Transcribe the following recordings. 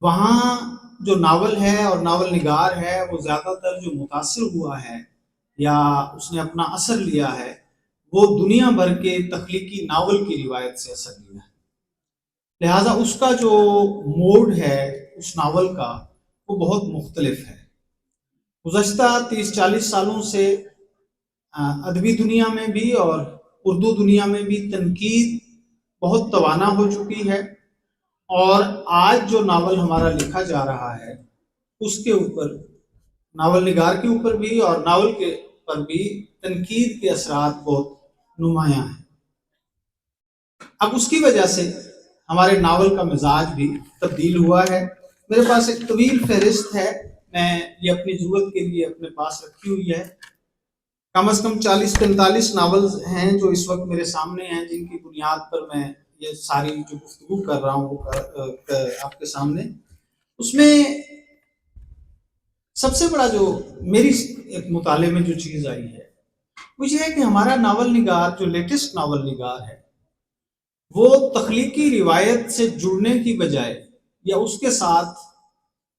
وہاں جو ناول ہے اور ناول نگار ہے وہ زیادہ تر جو متاثر ہوا ہے یا اس نے اپنا اثر لیا ہے وہ دنیا بھر کے تخلیقی ناول کی روایت سے اثر لیا ہے. لہٰذا اس کا جو موڈ ہے اس ناول کا وہ بہت مختلف ہے. گزشتہ 30-40 سالوں سے ادبی دنیا میں بھی اور اردو دنیا میں بھی تنقید بہت توانا ہو چکی ہے، اور آج جو ناول ہمارا لکھا جا رہا ہے اس کے اوپر، ناول نگار کے اوپر بھی اور ناول کے پر بھی تنقید کے اثرات بہت نمایاں ہیں. اب اس کی وجہ سے ہمارے ناول کا مزاج بھی تبدیل ہوا ہے. میرے پاس ایک طویل فہرست ہے، میں یہ اپنی ضرورت کے لیے اپنے پاس رکھی ہوئی ہے. کم از کم 40-45 ناولز ہیں جو اس وقت میرے سامنے ہیں، جن کی بنیاد پر میں یہ ساری جو گفتگو کر رہا ہوں آپ کے سامنے. اس میں سب سے بڑا جو میری ایک مطالعے میں جو چیز آئی ہے وہ یہ ہے کہ ہمارا ناول نگار جو لیٹسٹ ناول نگار ہے وہ تخلیقی روایت سے جڑنے کی بجائے یا اس کے ساتھ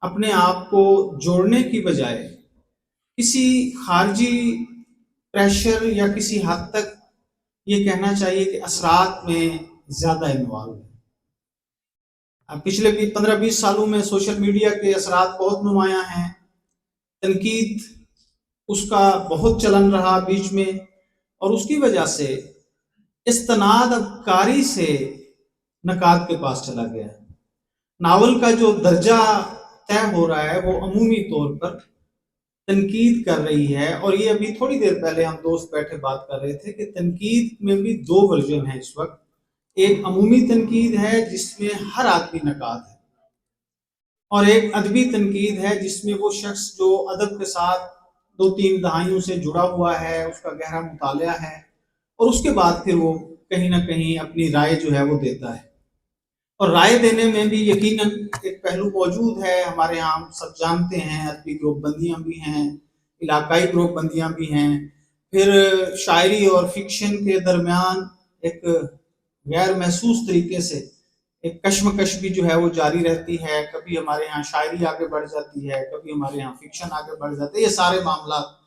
اپنے آپ کو جوڑنے کی بجائے کسی خارجی پریشر یا کسی حد تک یہ کہنا چاہیے کہ اثرات میں زیادہ انوالو ہے. پچھلے 15-20 سالوں میں سوشل میڈیا کے اثرات بہت نمایاں ہیں. تنقید اس کا بہت چلن رہا بیچ میں، اور اس کی وجہ سے استناد کاری سے نقاد کے پاس چلا گیا. ناول کا جو درجہ طے ہو رہا ہے وہ عمومی طور پر تنقید کر رہی ہے. اور یہ ابھی تھوڑی دیر پہلے ہم دوست بیٹھے بات کر رہے تھے کہ تنقید میں بھی 2 ورژن ہیں اس وقت. ایک عمومی تنقید ہے جس میں ہر آدمی نقاد ہے، اور ایک ادبی تنقید ہے جس میں وہ شخص جو ادب کے ساتھ 2-3 دہائیوں سے جڑا ہوا ہے، اس کا گہرا مطالعہ ہے، اور اس کے بعد پھر وہ کہیں نہ کہیں اپنی رائے جو ہے وہ دیتا ہے. اور رائے دینے میں بھی یقیناً ایک پہلو موجود ہے. ہمارے یہاں ہم سب جانتے ہیں ادبی گروپ بندیاں بھی ہیں، علاقائی گروپ بندیاں بھی ہیں. پھر شاعری اور فکشن کے درمیان ایک غیر محسوس طریقے سے ایک کشمکش بھی جو ہے وہ جاری رہتی ہے. کبھی ہمارے ہاں شاعری آگے بڑھ جاتی ہے، کبھی ہمارے ہاں فکشن آگے بڑھ جاتے ہیں. یہ سارے معاملات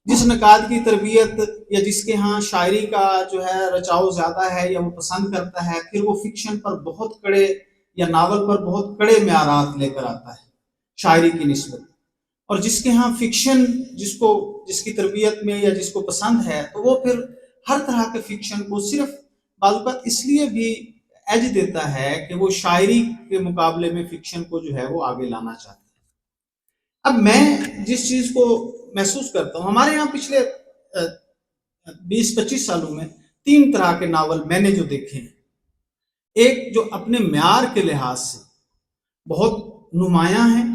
جس نقاد کی تربیت یا جس کے ہاں شاعری کا جو ہے رچاؤ زیادہ ہے یا وہ پسند کرتا ہے، پھر وہ فکشن پر بہت کڑے یا ناول پر بہت کڑے معیارات لے کر آتا ہے شاعری کی نسبت. اور جس کے ہاں فکشن جس کی تربیت میں یا جس کو پسند ہے تو وہ پھر ہر طرح کے فکشن کو صرف بعض اوقات اس لیے بھی ایج دیتا ہے کہ وہ شاعری کے مقابلے میں فکشن کو جو ہے وہ آگے لانا چاہتا ہے. اب میں جس چیز کو محسوس کرتا ہوں، ہمارے یہاں پچھلے 20-25 سالوں میں 3 طرح کے ناول میں نے جو دیکھے ہیں. ایک جو اپنے معیار کے لحاظ سے بہت نمایاں ہیں.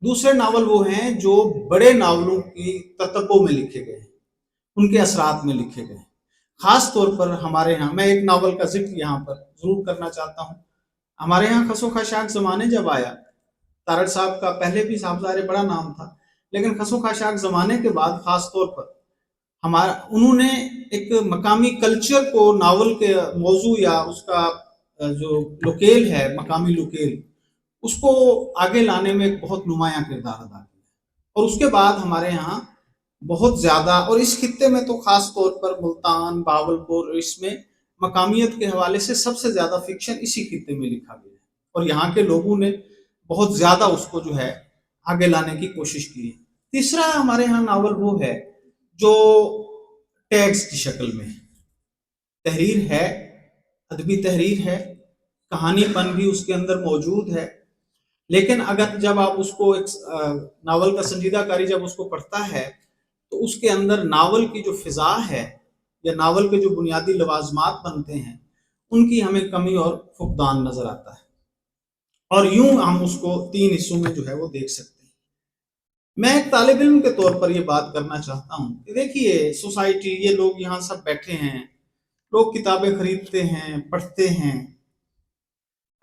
دوسرے ناول وہ ہیں جو بڑے ناولوں کی تتبع میں لکھے گئے ہیں، ان کے اثرات میں لکھے گئے ہیں. خاص طور پر ہمارے ہاں میں ایک ناول کا ذکر یہاں پر ضرور کرنا چاہتا ہوں. ہمارے ہاں خس و خاشاک زمانے جب آیا، تارڑ صاحب کا پہلے بھی صاحب ظاہر بڑا نام تھا، لیکن خس و خاشاک زمانے کے بعد خاص طور پر انہوں نے ایک مقامی کلچر کو ناول کے موضوع یا اس کا جو لوکیل ہے، مقامی لوکیل، اس کو آگے لانے میں ایک بہت نمایاں کردار ادا کیا. اور اس کے بعد ہمارے ہاں بہت زیادہ، اور اس خطے میں تو خاص طور پر ملتان، باولپور، اس میں مقامیت کے حوالے سے سب سے زیادہ فکشن اسی خطے میں لکھا گیا ہے، اور یہاں کے لوگوں نے بہت زیادہ اس کو جو ہے آگے لانے کی کوشش کی ہے. تیسرا ہمارے ہاں ناول وہ ہے جو ٹیگز کی شکل میں تحریر ہے، ادبی تحریر ہے، کہانی پن بھی اس کے اندر موجود ہے. لیکن اگر جب آپ اس کو ایک ناول کا سنجیدہ کاری جب اس کو پڑھتا ہے تو اس کے اندر ناول کی جو فضا ہے یا ناول کے جو بنیادی لوازمات بنتے ہیں ان کی ہمیں کمی اور فقدان نظر آتا ہے. اور یوں ہم اس کو 3 حصوں میں جو ہے وہ دیکھ سکتے ہیں. میں ایک طالب علم کے طور پر یہ بات کرنا چاہتا ہوں کہ دیکھیے سوسائٹی، یہ لوگ یہاں سب بیٹھے ہیں، لوگ کتابیں خریدتے ہیں، پڑھتے ہیں،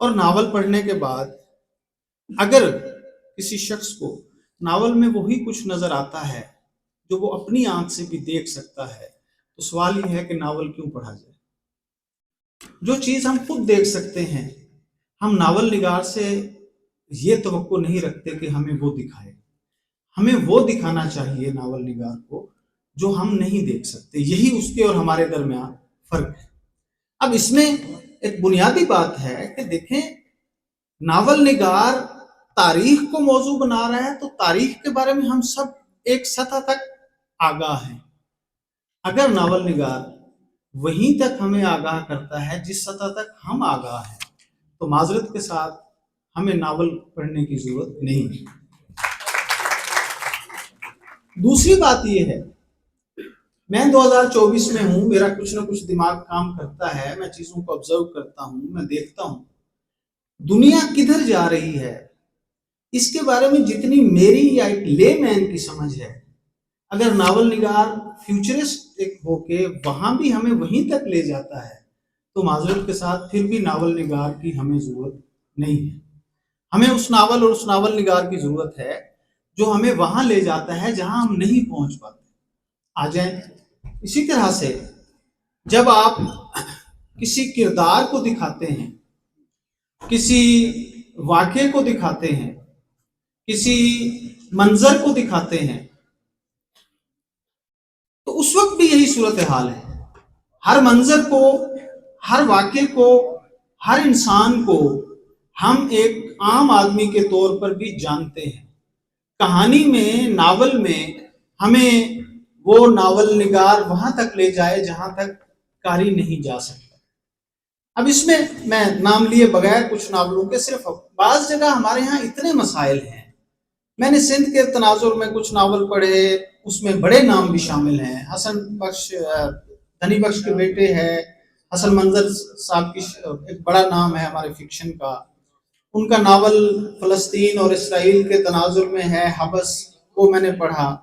اور ناول پڑھنے کے بعد اگر کسی شخص کو ناول میں وہی کچھ نظر آتا ہے جو وہ اپنی آنکھ سے بھی دیکھ سکتا ہے تو سوال یہ ہے کہ ناول کیوں پڑھا جائے. جو چیز ہم خود دیکھ سکتے ہیں ہم ناول نگار سے یہ توقع نہیں رکھتے کہ ہمیں وہ دکھائے. ہمیں وہ دکھانا چاہیے ناول نگار کو جو ہم نہیں دیکھ سکتے. یہی اس کے اور ہمارے درمیان فرق ہے. اب اس میں ایک بنیادی بات ہے کہ دیکھیں، ناول نگار تاریخ کو موضوع بنا رہا ہے تو تاریخ کے بارے میں ہم سب ایک سطح تک آگاہ ہیں. اگر ناول نگار وہیں تک ہمیں آگاہ کرتا ہے جس سطح تک ہم آگاہ ہیں، تو معذرت کے ساتھ ہمیں ناول پڑھنے کی ضرورت نہیں ہے. دوسری بات یہ ہے، میں 2024 میں ہوں، میرا کچھ نہ کچھ دماغ کام کرتا ہے، میں چیزوں کو آبزرو کرتا ہوں، میں دیکھتا ہوں دنیا کدھر جا رہی ہے. اس کے بارے میں جتنی میری یا ایک لے مین کی سمجھ ہے، اگر ناول نگار فیوچرسٹ ہو کے وہاں بھی ہمیں وہیں تک لے جاتا ہے تو معذرت کے ساتھ پھر بھی ناول نگار کی ہمیں ضرورت نہیں ہے. ہمیں اس ناول اور اس ناول نگار کی ضرورت ہے جو ہمیں وہاں لے جاتا ہے جہاں ہم نہیں پہنچ پاتے. آ جائیں. اسی طرح سے جب آپ کسی کردار کو دکھاتے ہیں، کسی واقعے کو دکھاتے ہیں، کسی منظر کو دکھاتے ہیں، تو اس وقت بھی یہی صورتحال ہے. ہر منظر کو، ہر واقعے کو، ہر انسان کو ہم ایک عام آدمی کے طور پر بھی جانتے ہیں. کہانی میں، ناول میں ہمیں وہ ناول نگار وہاں تک لے جائے جہاں تک قاری نہیں جا سکتا. اب اس میں نام لیے بغیر کچھ ناولوں کے صرف بعض جگہ ہمارے ہاں اتنے مسائل ہیں. میں نے سندھ کے تناظر میں کچھ ناول پڑھے، اس میں بڑے نام بھی شامل ہیں. حسن بخش، دھنی بخش کے بیٹے ہے، حسن منظر صاحب کی ایک بڑا نام ہے ہمارے فکشن کا. ان کا ناول فلسطین اور اسرائیل کے تناظر میں ہے، حبس، وہ میں نے پڑھا.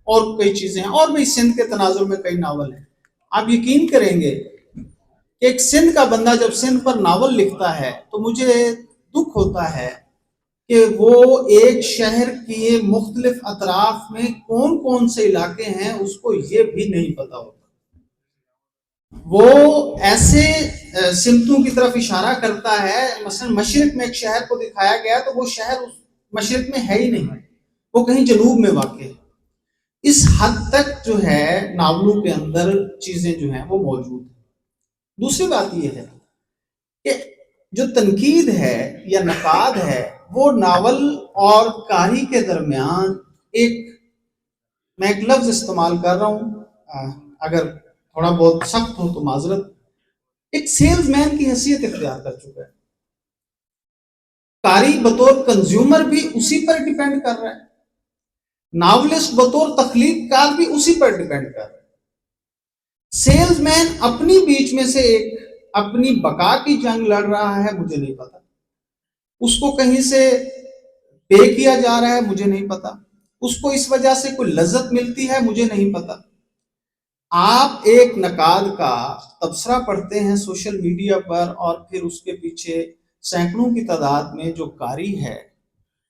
اور کئی چیزیں ہیں، اور بھی سندھ کے تناظر میں کئی ناول ہیں. آپ یقین کریں گے کہ ایک سندھ کا بندہ جب سندھ پر ناول لکھتا ہے تو مجھے دکھ ہوتا ہے کہ وہ ایک شہر کے مختلف اطراف میں کون کون سے علاقے ہیں اس کو یہ بھی نہیں پتا ہوتا. وہ ایسے سمتوں کی طرف اشارہ کرتا ہے، مثلا مشرق میں ایک شہر کو دکھایا گیا تو وہ شہر اس مشرق میں ہے ہی نہیں، وہ کہیں جنوب میں واقع ہے. اس حد تک جو ہے ناولوں کے اندر چیزیں جو ہیں وہ موجود ہیں. دوسری بات یہ ہے کہ جو تنقید ہے یا نقاد ہے وہ ناول اور قاری کے درمیان میں ایک لفظ استعمال کر رہا ہوں، اگر تھوڑا بہت سخت ہو تو معذرت، ایک سیلز مین کی حیثیت اختیار کر چکا ہے. قاری بطور کنزیومر بھی اسی پر ڈیپینڈ کر رہا ہے، ناولسٹ بطور تخلیق کار بھی اسی پر ڈیپینڈ کر رہا ہے. سیلز مین اپنی بیچ میں سے ایک اپنی بقا کی جنگ لڑ رہا ہے، مجھے نہیں پتا. اس کو کہیں سے پے کیا جا رہا ہے، مجھے نہیں پتا. اس کو اس وجہ سے کوئی لذت ملتی ہے، مجھے نہیں پتا. آپ ایک نقاد کا تبصرہ پڑھتے ہیں سوشل میڈیا پر اور پھر اس کے پیچھے سینکڑوں کی تعداد میں جو قاری ہے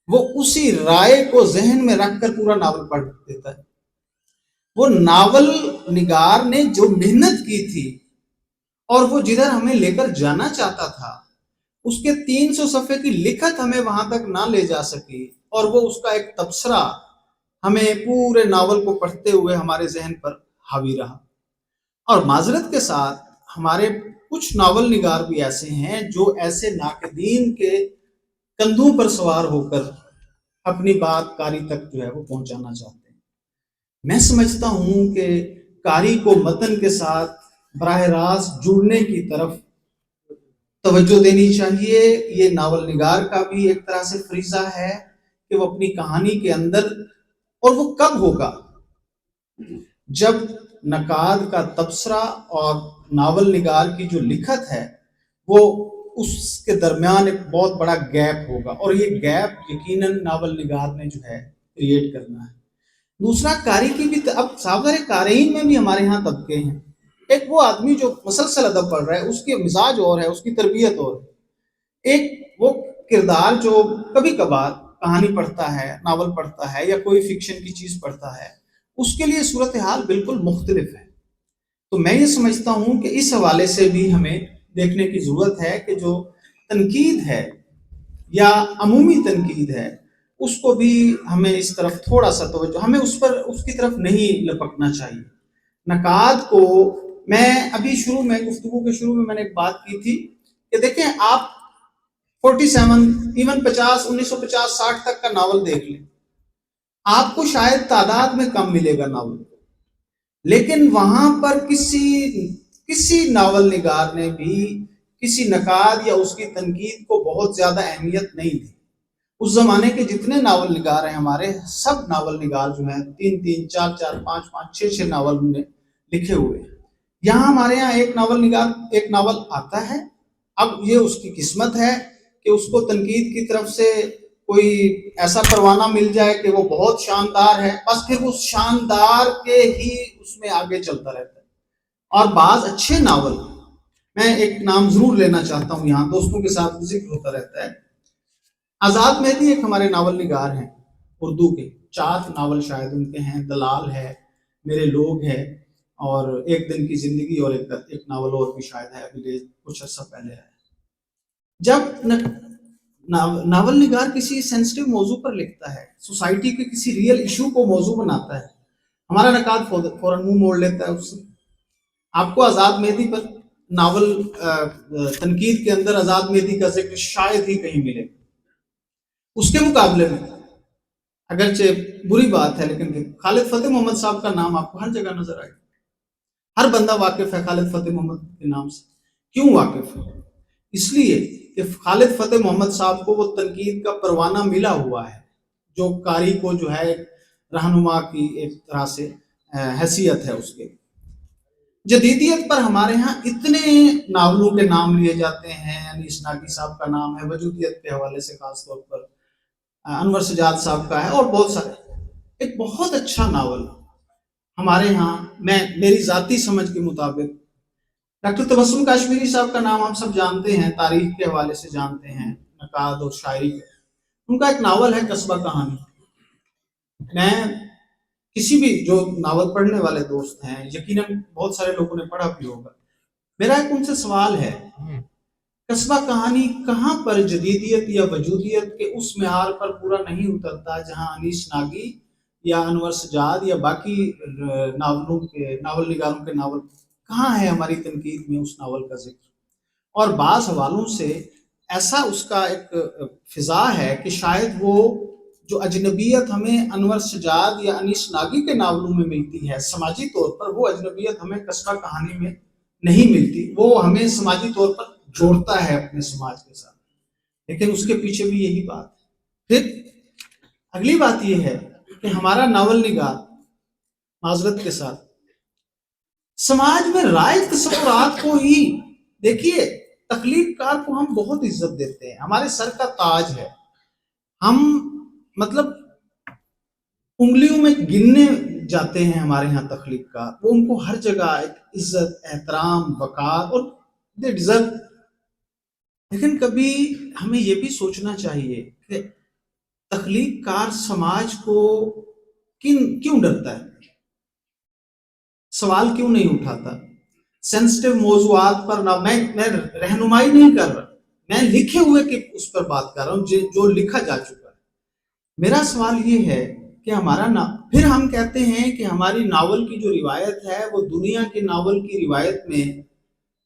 وہ اسی رائے کو ذہن میں رکھ کر پورا ناول پڑھ دیتا ہے. وہ ناول نگار نے جو محنت کی تھی اور وہ جدھر ہمیں لے کر جانا چاہتا تھا، اس کے 300 صفحے کی لکھت ہمیں وہاں تک نہ لے جا سکی، اور وہ اس کا ایک تبصرہ ہمیں پورے ناول کو پڑھتے ہوئے ہمارے ذہن پر حاوی رہا. اور معذرت کے ساتھ ہمارے کچھ ناول نگار بھی ایسے ہیں جو ایسے ناقدین کے کندھوں پر سوار ہو کر اپنی بات قاری تک جو ہے وہ پہنچانا چاہتے ہیں. میں سمجھتا ہوں کہ قاری کو متن کے ساتھ براہ راست جڑنے کی طرف توجہ دینی چاہیے. یہ ناول نگار کا بھی ایک طرح سے فریضہ ہے کہ وہ اپنی کہانی کے اندر، اور وہ کب ہوگا جب نقاد کا تبصرہ اور ناول نگار کی جو لکھت ہے وہ اس کے درمیان ایک بہت بڑا گیپ ہوگا، اور یہ گیپ یقیناً ناول نگار نے جو ہے کریٹ کرنا ہے. دوسرا، قاری کی بھی اب صاحب قارئین میں بھی ہمارے ہاں طبقے ہیں. ایک وہ آدمی جو مسلسل ادب پڑھ رہا ہے، اس کے مزاج اور ہے، اس کی تربیت اور ہے. ایک وہ کردار جو کبھی کبھار کہانی پڑھتا ہے، ناول پڑھتا ہے، یا کوئی فکشن کی چیز پڑھتا ہے، اس کے لیے صورتحال بالکل مختلف ہے. تو میں یہ سمجھتا ہوں کہ اس حوالے سے بھی ہمیں دیکھنے کی ضرورت ہے کہ جو تنقید ہے یا عمومی تنقید ہے، اس کو بھی ہمیں اس طرف تھوڑا سا توجہ، ہمیں اس کی طرف نہیں لپکنا چاہیے۔ نقاد کو میں ابھی گفتگو کے شروع میں نے ایک بات کی تھی کہ دیکھیں آپ 47 ایون 1950 60 تک کا ناول دیکھ لیں، آپ کو شاید تعداد میں کم ملے گا ناول، لیکن وہاں پر کسی ناول نگار نے بھی کسی نقاد یا اس کی تنقید کو بہت زیادہ اہمیت نہیں دی۔ اس زمانے کے جتنے ناول نگار ہیں ہمارے، سب ناول نگار جو ہیں 3 4 4 5 5 6 ناول نے لکھے ہوئے ہیں۔ یہاں ہمارے یہاں ایک ناول آتا ہے، اب یہ اس کی قسمت ہے کہ اس کو تنقید کی طرف سے کوئی ایسا پروانہ مل جائے کہ وہ بہت شاندار ہے، بس پھر اس شاندار کے ہی اس میں آگے چلتا رہتا ہے۔ اور بعض اچھے ناول، میں ایک نام ضرور لینا چاہتا ہوں، یہاں دوستوں کے ساتھ ذکر ہوتا رہتا ہے، آزاد مہدی ایک ہمارے ناول نگار ہیں اردو کے، 4 ناول شاید ان کے ہیں، دلال ہے، میرے لوگ ہے، اور ایک دن کی زندگی، اور ایک ناول اور بھی شاید ہے، ابھی کچھ عرصہ پہلے ہے۔ جب ناول نگار کسی سینسٹیو موضوع پر لکھتا ہے، سوسائٹی کے کسی ریئل ایشو کو موضوع بناتا ہے، ہمارا نقاد فوراً منہ موڑ لیتا ہے اس سے۔ آپ کو آزاد مہدی پر ناول تنقید کے اندر آزاد مہدی کا ذکر شاید ہی کہیں ملے۔ اس کے مقابلے میں اگرچہ بری بات ہے لیکن خالد فتح محمد صاحب کا نام آپ کو ہر جگہ نظر آئے گا، ہر بندہ واقف ہے خالد فتح محمد کے نام سے۔ کیوں واقف ہے؟ اس لیے کہ خالد فتح محمد صاحب کو وہ تنقید کا پروانہ ملا ہوا ہے، جو قاری کو جو ہے رہنما کی ایک طرح سے حیثیت ہے اس کے۔ جدیدیت پر ہمارے ہاں اتنے ناولوں کے نام لیے جاتے ہیں، انیس ناگی صاحب کا نام ہے، وجودیت کے حوالے سے خاص طور پر انور سجاد صاحب کا ہے، اور بہت سارے۔ ایک بہت اچھا ناول ہمارے ہاں، میری ذاتی سمجھ کے مطابق، ڈاکٹر تبسم کاشمیری صاحب کا نام ہم سب جانتے ہیں، تاریخ کے حوالے سے جانتے ہیں، نقاد اور شاعری کے۔ ان کا ایک ناول ہے قصبہ کہانی۔ میں کسی بھی جو ناول پڑھنے والے دوست ہیں، یقیناً بہت سارے لوگوں نے پڑھا بھی ہوگا، میرا ایک ان سے سوال ہے، قصبہ کہانی کہاں پر جدیدیت یا وجودیت کے اس معیار پر پورا نہیں اترتا جہاں انیس ناگی یا انور سجاد یا باقی ناول نگاروں کے ناول، کہاں ہے ہماری تنقید میں اس ناول کا ذکر؟ اور بعض حوالوں سے ایسا اس کا ایک فضا ہے کہ شاید وہ جو اجنبیت ہمیں انور سجاد یا انیس ناگی کے ناولوں میں ملتی ہے سماجی طور پر، وہ اجنبیت ہمیں قصبہ کہانی میں نہیں ملتی۔ وہ ہمیں سماجی طور پر جوڑتا ہے اپنے سماج کے ساتھ، لیکن اس کے پیچھے بھی یہی بات ہے۔ پھر اگلی بات یہ ہے کہ ہمارا ناول نگار، معذرت کے ساتھ، سماج میں رائج تصورات کو ہی دیکھیے، تخلیق کار کو ہم بہت عزت دیتے ہیں، ہمارے سر کا تاج ہے، ہم مطلب انگلیوں میں گننے جاتے ہیں ہمارے یہاں تخلیق کار، وہ ان کو ہر جگہ ایک عزت، احترام، وقار، اور دے ڈیزرو۔ لیکن کبھی ہمیں یہ بھی سوچنا چاہیے کہ تخلیق کار سماج کو کیوں ڈرتا ہے، سوال کیوں نہیں اٹھاتا؟ سینسٹیو موضوعات پر میں رہنمائی نہیں کر رہا، میں لکھے ہوئے کہ اس پر بات کر رہا ہوں جو لکھا جا چکا ہے۔ میرا سوال یہ ہے کہ پھر ہم کہتے ہیں کہ ہماری ناول کی جو روایت ہے وہ دنیا کے ناول کی روایت میں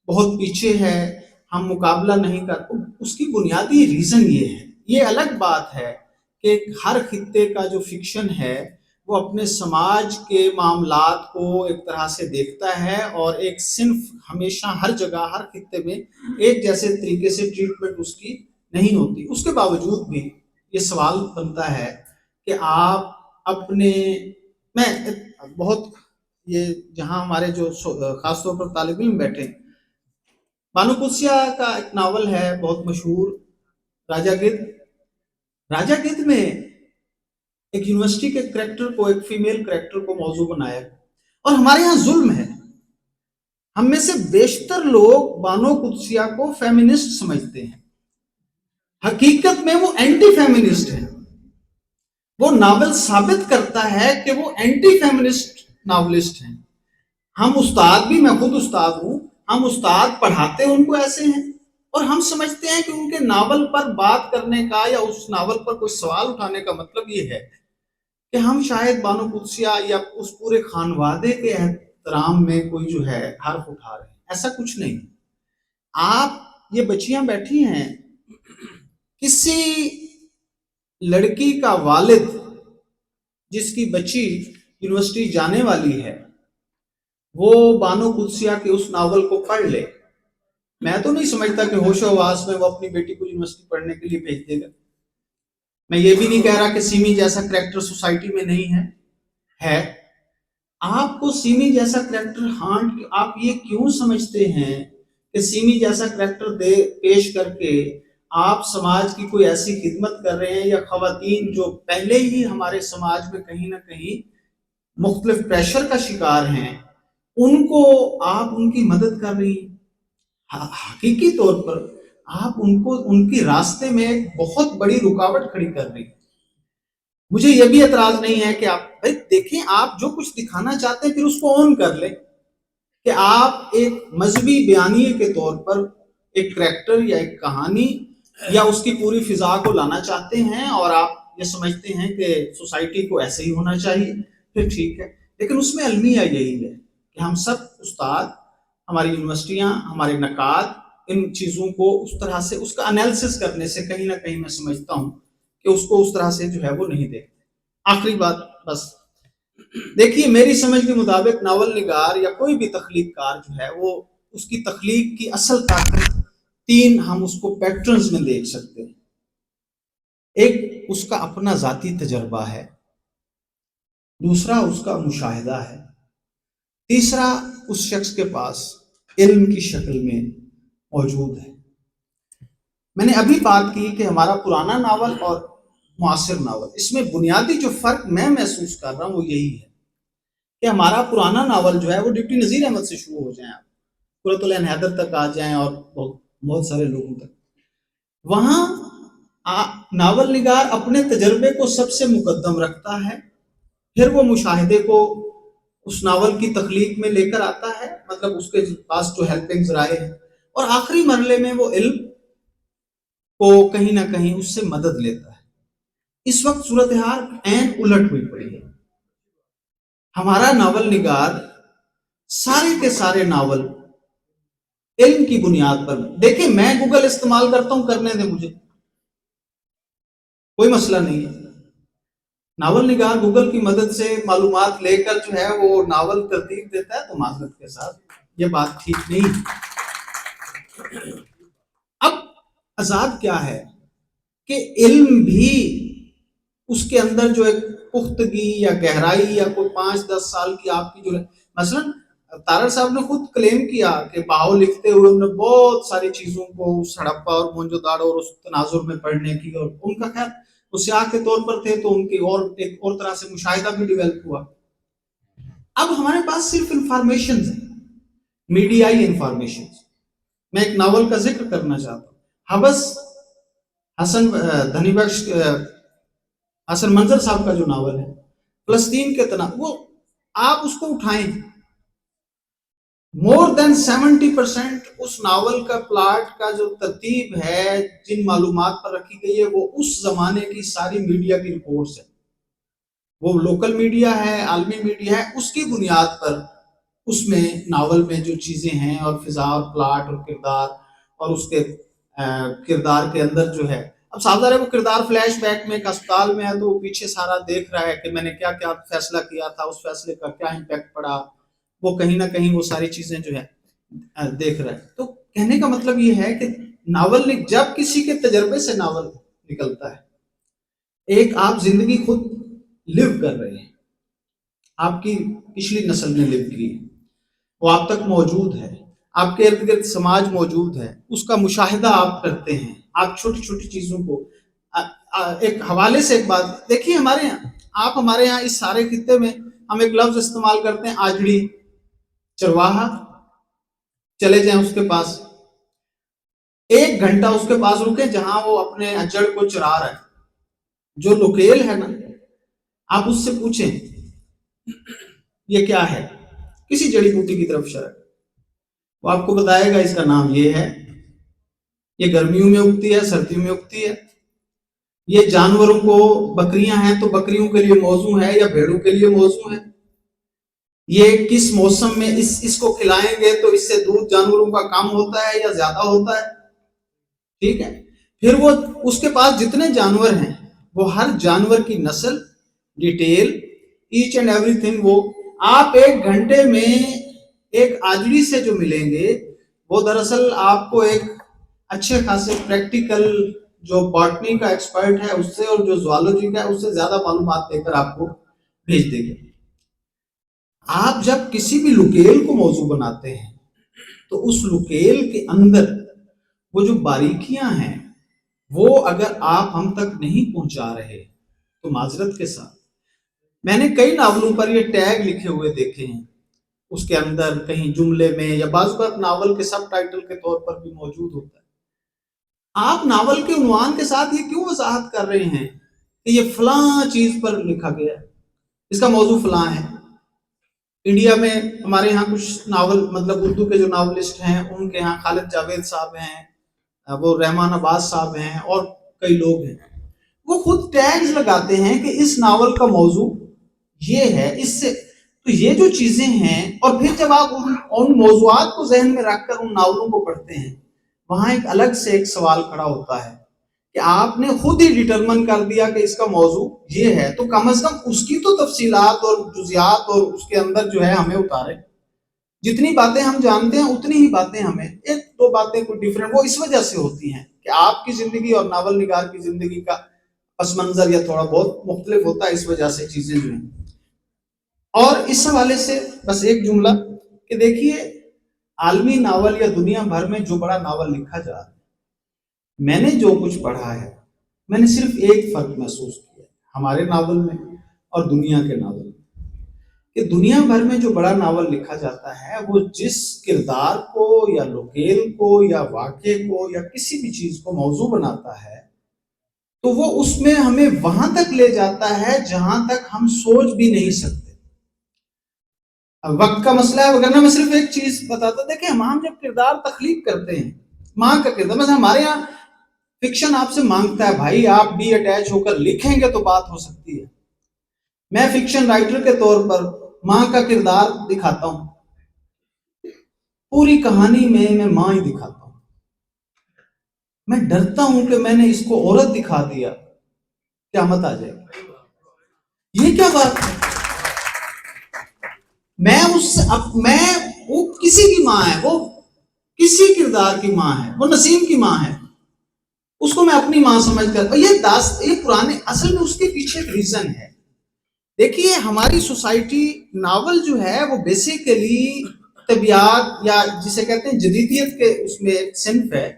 بہت پیچھے ہے، ہم مقابلہ نہیں کرتے۔ اس کی بنیادی ریزن یہ ہے، یہ الگ بات ہے کہ ہر خطے کا جو فکشن ہے وہ اپنے سماج کے معاملات کو ایک طرح سے دیکھتا ہے، اور ایک صنف ہمیشہ ہر جگہ ہر خطے میں ایک جیسے طریقے سے ٹریٹمنٹ اس کی نہیں ہوتی۔ اس کے باوجود بھی یہ سوال بنتا ہے کہ آپ میں بہت، یہ جہاں ہمارے جو خاص طور پر طالب علم بیٹھے، بانو قدسیہ کا ایک ناول ہے بہت مشہور، راجہ گدھ میں ایک یونیورسٹی کے کریکٹر کو، ایک فیمیل کریکٹر کو موضوع بنایا، اور ہمارے ہاں ظلم ہے، ہم میں سے بیشتر لوگ بانو قدسیہ کو فیمنسٹ سمجھتے ہیں، حقیقت میں وہ اینٹی فیمنسٹ ہے۔ وہ ناول ثابت کرتا ہے کہ وہ اینٹی فیمنسٹ ناولسٹ ہیں۔ ہم استاد بھی، میں خود استاد ہوں، ہم استاد پڑھاتے ان کو ایسے ہیں، اور ہم سمجھتے ہیں کہ ان کے ناول پر بات کرنے کا یا اس ناول پر کوئی سوال اٹھانے کا مطلب یہ ہے کہ ہم شاید بانو قدسیہ یا اس پورے خانوادے کے احترام میں کوئی جو ہے حرف اٹھا رہے ہیں. ایسا کچھ نہیں. آپ یہ بچیاں بیٹھی ہیں، کسی لڑکی کا والد جس کی بچی یونیورسٹی جانے والی ہے وہ بانو قدسیہ کے اس ناول کو پڑھ لے، میں تو نہیں سمجھتا کہ ہوش و حواس میں وہ اپنی بیٹی کو یونیورسٹی پڑھنے کے لیے بھیج دے گا. میں یہ بھی نہیں کہہ رہا کہ سیمی جیسا کریکٹر سوسائٹی میں نہیں ہے. آپ کو سیمی جیسا کریکٹر ہانٹ، آپ یہ کیوں سمجھتے ہیں کہ سیمی جیسا کریکٹر پیش کر کے آپ سماج کی کوئی ایسی خدمت کر رہے ہیں، یا خواتین جو پہلے ہی ہمارے سماج میں کہیں نہ کہیں مختلف پریشر کا شکار ہیں، ان کو آپ ان کی مدد کر رہی ہیں. حقیقی طور پر آپ ان کو ان کی راستے میں ایک بہت بڑی رکاوٹ کھڑی کر رہی ہیں. مجھے یہ بھی اعتراض نہیں ہے کہ آپ دیکھیں، آپ جو کچھ دکھانا چاہتے ہیں پھر اس کو اون کر لیں کہ آپ ایک مذہبی بیانیے کے طور پر ایک کریکٹر یا ایک کہانی یا اس کی پوری فضا کو لانا چاہتے ہیں اور آپ یہ سمجھتے ہیں کہ سوسائٹی کو ایسے ہی ہونا چاہیے، پھر ٹھیک ہے. لیکن اس میں المیہ یہی ہے کہ ہم سب استاد، ہماری یونیورسٹیاں، ہمارے نقاد ان چیزوں کو اس طرح سے اس کا انالیسس کرنے سے کہیں نہ کہیں میں سمجھتا ہوں کہ اس کو اس طرح سے جو ہے وہ نہیں دیکھتے. آخری بات بس دیکھیے، میری سمجھ کے مطابق ناول نگار یا کوئی بھی تخلیق کار جو ہے وہ اس کی تخلیق کی اصل طاقت تین ہم اس کو پیٹرنز میں دیکھ سکتے ہیں. ایک اس کا اپنا ذاتی تجربہ ہے، دوسرا اس کا مشاہدہ ہے، تیسرا اس شخص کے پاس علم کی شکل میں موجود ہے. میں نے ابھی بات کی کہ ہمارا پرانا ناول اور معاصر ناول، اس میں بنیادی جو فرق میں محسوس کر رہا ہوں وہ یہی ہے کہ ہمارا پرانا ناول جو ہے وہ ڈپٹی نذیر احمد سے شروع ہو جائیں، آپ قرۃ العین حیدر تک آ جائیں اور بہت سارے لوگوں تک، وہاں ناول نگار اپنے تجربے کو سب سے مقدم رکھتا ہے، پھر وہ مشاہدے کو اس ناول کی تخلیق میں لے کر آتا ہے، مطلب اس کے پاس جو ہیلپنگ ذرائع ہے، اور آخری مرحلے میں وہ علم کو کہیں نہ کہیں اس سے مدد لیتا ہے. اس وقت صورتحال عین الٹ ہوئی پڑی ہے. ہمارا ناول نگار سارے کے سارے ناول علم کی بنیاد پر، دیکھیں میں گوگل استعمال کرتا ہوں، کرنے دیں مجھے، کوئی مسئلہ نہیں ہے. ناول نگار گوگل کی مدد سے معلومات لے کر جو ہے وہ ناول ترتیب دیتا ہے، تو معذرت کے ساتھ یہ بات ٹھیک نہیں. اب عذاب کیا ہے کہ علم بھی اس کے اندر جو ایک پختگی یا گہرائی یا کوئی 5-10 سال کی آپ کی جو ہے، مثلا تارڑ صاحب نے خود کلیم کیا کہ بہاؤ لکھتے ہوئے انہوں نے بہت ساری چیزوں کو اس ہڑپا اور موہنجو داڑو اور اس تناظر میں پڑھنے کی، اور ان کا خیر وہ سیاح کے طور پر تھے تو ان کی اور ایک اور طرح سے مشاہدہ بھی ڈیولپ ہوا. اب ہمارے پاس صرف انفارمیشن ہے، میڈیائی انفارمیشن. میں ایک ناول کا ذکر کرنا چاہتا ہوں، حبس حسن دھنی بخش حسن منظر صاحب کا جو ناول ہے فلسطین کے تناظر، وہ آپ اس کو اٹھائیں، مور دین 70% اس ناول کا پلاٹ کا جو ترتیب ہے، جن معلومات پر رکھی گئی ہے، وہ اس زمانے کی ساری میڈیا کی رپورٹس ہیں. وہ لوکل میڈیا ہے، عالمی میڈیا ہے، اس کی بنیاد پر اس میں ناول میں جو چیزیں ہیں اور فضا اور پلاٹ اور کردار اور اس کے کردار کے اندر جو ہے، اب صاحب ہے وہ کردار فلیش بیک میں ایک اسپتال میں ہے تو وہ پیچھے سارا دیکھ رہا ہے کہ میں نے کیا کیا فیصلہ کیا تھا، اس فیصلے کا کیا امپیکٹ پڑا، وہ کہیں نہ کہیں وہ ساری چیزیں جو ہے دیکھ رہا ہے. تو کہنے کا مطلب یہ ہے کہ ناول جب کسی کے تجربے سے ناول نکلتا ہے، ایک آپ زندگی خود لیو کر رہے ہیں، آپ کی پچھلی نسل نے لیو کی، وہ آپ تک موجود ہے، آپ کے ارد گرد سماج موجود ہے، اس کا مشاہدہ آپ کرتے ہیں، آپ چھوٹی چھوٹی چیزوں کو ایک حوالے سے ایک بات دیکھیے، ہمارے یہاں اس سارے خطے میں ہم ایک لفظ استعمال کرتے ہیں آجڑی، چرواہا. چلے جائیں اس کے پاس، 1 گھنٹہ اس کے پاس رکیں جہاں وہ اپنے اجڑ کو چرا رہا ہے، جو لوکیل ہے نا، آپ اس سے پوچھیں یہ کیا ہے، کسی جڑی بوٹی کی طرف اشارہ، وہ آپ کو بتائے گا اس کا نام یہ ہے، یہ گرمیوں میں اگتی ہے، سردیوں میں اگتی ہے. یہ جانوروں کو، بکریاں ہیں تو بکریوں کے لیے موزوں ہے یا بھیڑوں کے لیے موزوں ہے. یہ کس موسم میں اس کو کھلائیں گے تو اس سے دودھ جانوروں کا کم ہوتا ہے یا زیادہ ہوتا ہے. ٹھیک ہے. پھر وہ اس کے پاس جتنے جانور ہیں وہ ہر جانور کی نسل، detail, each and everything, وہ آپ 1 گھنٹے میں ایک آجڑی سے جو ملیں گے وہ دراصل آپ کو ایک اچھے خاصے پریکٹیکل جو باٹنی کا ایکسپرٹ ہے اس سے اور جو زوالوجی کا ہے اس سے زیادہ معلومات دے کر آپ کو بھیج دے گا. آپ جب کسی بھی لوکیل کو موضوع بناتے ہیں تو اس لوکیل کے اندر وہ جو باریکیاں ہیں وہ اگر آپ ہم تک نہیں پہنچا رہے تو معذرت کے ساتھ، میں نے کئی ناولوں پر یہ ٹیگ لکھے ہوئے دیکھے ہیں، اس کے اندر کہیں جملے میں یا بعض وقت ناول کے سب ٹائٹل کے طور پر بھی موجود ہوتا ہے. آپ ناول کے عنوان کے ساتھ یہ کیوں وضاحت کر رہے ہیں کہ یہ فلاں چیز پر لکھا گیا ہے، اس کا موضوع فلاں ہے. انڈیا میں ہمارے یہاں کچھ ناول، مطلب اردو کے جو ناولسٹ ہیں ان کے یہاں خالد جاوید صاحب ہیں، وہ رحمان عباس صاحب ہیں اور کئی لوگ ہیں، وہ خود ٹیگز لگاتے ہیں کہ اس ناول کا موضوع یہ ہے. اس سے تو یہ جو چیزیں ہیں، اور پھر جب آپ ان موضوعات کو ذہن میں رکھ کر ان ناولوں کو پڑھتے ہیں وہاں ایک الگ سے ایک سوال کھڑا ہوتا ہے کہ آپ نے خود ہی ڈیٹرمن کر دیا کہ اس کا موضوع یہ ہے تو کم از کم اس کی تو تفصیلات اور جزیات اور اس کے اندر جو ہے ہمیں اتارے. جتنی باتیں ہم جانتے ہیں اتنی ہی باتیں ہمیں، 1-2 باتیں کوئی ڈیفرنٹ، وہ اس وجہ سے ہوتی ہیں کہ آپ کی زندگی اور ناول نگار کی زندگی کا پس منظر یا تھوڑا بہت مختلف ہوتا ہے، اس وجہ سے چیزیں جو ہیں. اور اس حوالے سے بس ایک جملہ کہ دیکھیے عالمی ناول یا دنیا بھر میں جو بڑا ناول لکھا جا رہا ہے، میں نے جو کچھ پڑھا ہے میں نے صرف ایک فرق محسوس کیا ہمارے ناول میں اور دنیا کے ناول میں، کہ دنیا بھر میں جو بڑا ناول لکھا جاتا ہے وہ جس کردار کو یا لوکیل کو یا واقعے کو یا کسی بھی چیز کو موضوع بناتا ہے تو وہ اس میں ہمیں وہاں تک لے جاتا ہے جہاں تک ہم سوچ بھی نہیں سکتے. وقت کا مسئلہ ہے، وغیرہ میں صرف ایک چیز بتاتا، دیکھیں ہم جب کردار تخلیق کرتے ہیں، ماں کا کردار، مثلا ہمارے یہاں فکشن آپ سے مانگتا ہے بھائی آپ ڈی اٹیچ ہو کر لکھیں گے تو بات ہو سکتی ہے. میں فکشن رائٹر کے طور پر ماں کا کردار دکھاتا ہوں، پوری کہانی میں ماں ہی دکھاتا ہوں. میں ڈرتا ہوں کہ میں نے اس کو عورت دکھا دیا قیامت آ جائے گی. یہ کیا بات ہے؟ وہ کسی کی ماں ہے، وہ کسی کردار کی ماں ہے، وہ نسیم کی ماں ہے، اس کو میں اپنی ماں سمجھ کر، اور یہ پرانے اصل میں اس کے پیچھے ایک ریزن ہے. دیکھیے ہماری سوسائٹی، ناول جو ہے وہ بیسیکلی طبیعت یا جسے کہتے ہیں جدیدیت کے اس میں ایک صنف ہے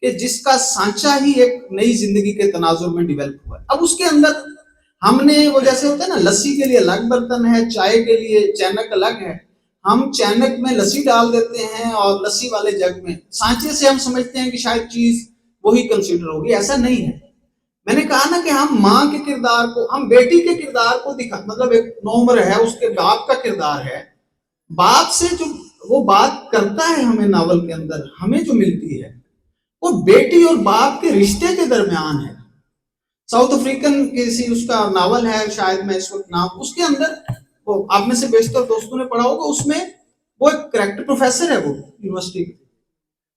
کہ جس کا سانچہ ہی ایک نئی زندگی کے تناظر میں ڈیولپ ہوا ہے. اب اس کے اندر ہم نے وہ جیسے ہوتا ہے نا، لسی کے لیے الگ برتن ہے، چائے کے لیے چینک الگ ہے، ہم چینک میں لسی ڈال دیتے ہیں اور لسی والے جگ میں سانچے سے ہم سمجھتے ہیں کہ شاید چیز وہی کنسیڈر ہوگی. ایسا نہیں ہے. میں نے کہا نا کہ ہم ماں کے کردار کو، ہم بیٹی کے کردار کو دکھا، مطلب ایک نومر ہے اس کے باپ کا کردار ہے، باپ سے جو وہ بات کرتا ہے ہمیں ناول کے اندر ہمیں جو ملتی ہے وہ بیٹی اور باپ کے رشتے کے درمیان ہے. ساؤتھ افریقن کسی اس کا ناول ہے، شاید میں اس وقت نام، اس کے اندر وہ آپ میں سے بیشتر دوستوں نے پڑھا ہوگا، اس میں وہ ایک کریکٹر پروفیسر ہے، وہ یونیورسٹی،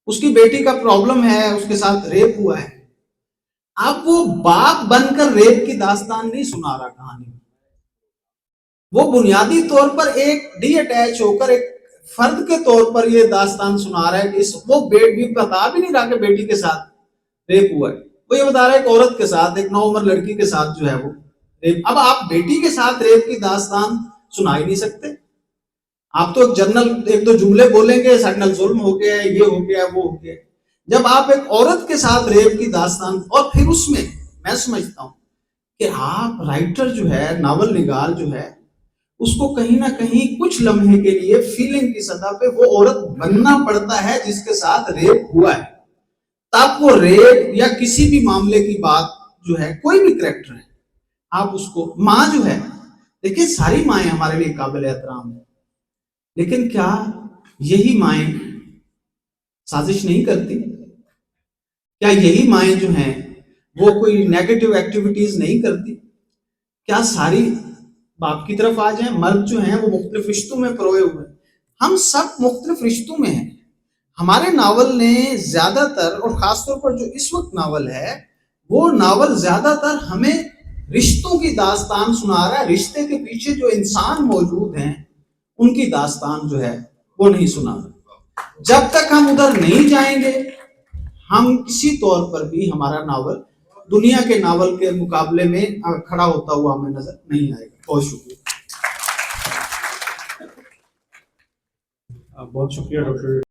اس کی بیٹی کا پرابلم ہے، اس کے ساتھ ریپ ہوا ہے. اب وہ باپ بن کر ریپ کی داستان نہیں سنا رہا کہانی، وہ بنیادی طور پر ایک ڈی اٹیچ ہو کر ایک فرد کے طور پر یہ داستان سنا رہا ہے کہ وہ بتا بھی نہیں رہا کہ بیٹی کے ساتھ ریپ ہوا ہے، وہ یہ بتا رہا ہے ایک عورت کے ساتھ، ایک نو عمر لڑکی کے ساتھ جو ہے وہ ریپ. اب آپ بیٹی کے ساتھ ریپ کی داستان سنا ہی نہیں سکتے، آپ تو جنرل 1-2 جملے بولیں گے، سڈنل ظلم ہو گیا، یہ ہو گیا، وہ ہو گیا. جب آپ ایک عورت کے ساتھ ریپ کی داستان، اور پھر اس میں سمجھتا ہوں کہ آپ رائٹر جو ہے، ناول نگار جو ہے، اس کو کہیں نہ کہیں کچھ لمحے کے لیے فیلنگ کی سطح پہ وہ عورت بننا پڑتا ہے جس کے ساتھ ریپ ہوا ہے، تب وہ ریپ یا کسی بھی معاملے کی بات جو ہے، کوئی بھی کریکٹر ہے، آپ اس کو، ماں جو ہے، دیکھیں ساری مائیں ہمارے لیے قابل احترام ہیں، لیکن کیا یہی مائیں سازش نہیں کرتی؟ کیا یہی مائیں جو ہیں وہ کوئی نیگیٹو ایکٹیویٹیز نہیں کرتی؟ کیا ساری باپ کی طرف آ جائیں؟ مرد جو ہیں وہ مختلف رشتوں میں پروئے ہوئے ہیں، ہم سب مختلف رشتوں میں ہیں۔ ہمارے ناول نے زیادہ تر، اور خاص طور پر جو اس وقت ناول ہے، وہ ناول زیادہ تر ہمیں رشتوں کی داستان سنا رہا ہے، رشتے کے پیچھے جو انسان موجود ہیں ان کی داستان جو ہے وہ نہیں سنا رہا۔ جب تک ہم ادھر نہیں جائیں گے ہم کسی طور پر بھی، ہمارا ناول دنیا کے ناول کے مقابلے میں کھڑا ہوتا ہوا ہمیں نظر نہیں آئے گا۔ بہت شکریہ۔ بہت شکریہ ڈاکٹر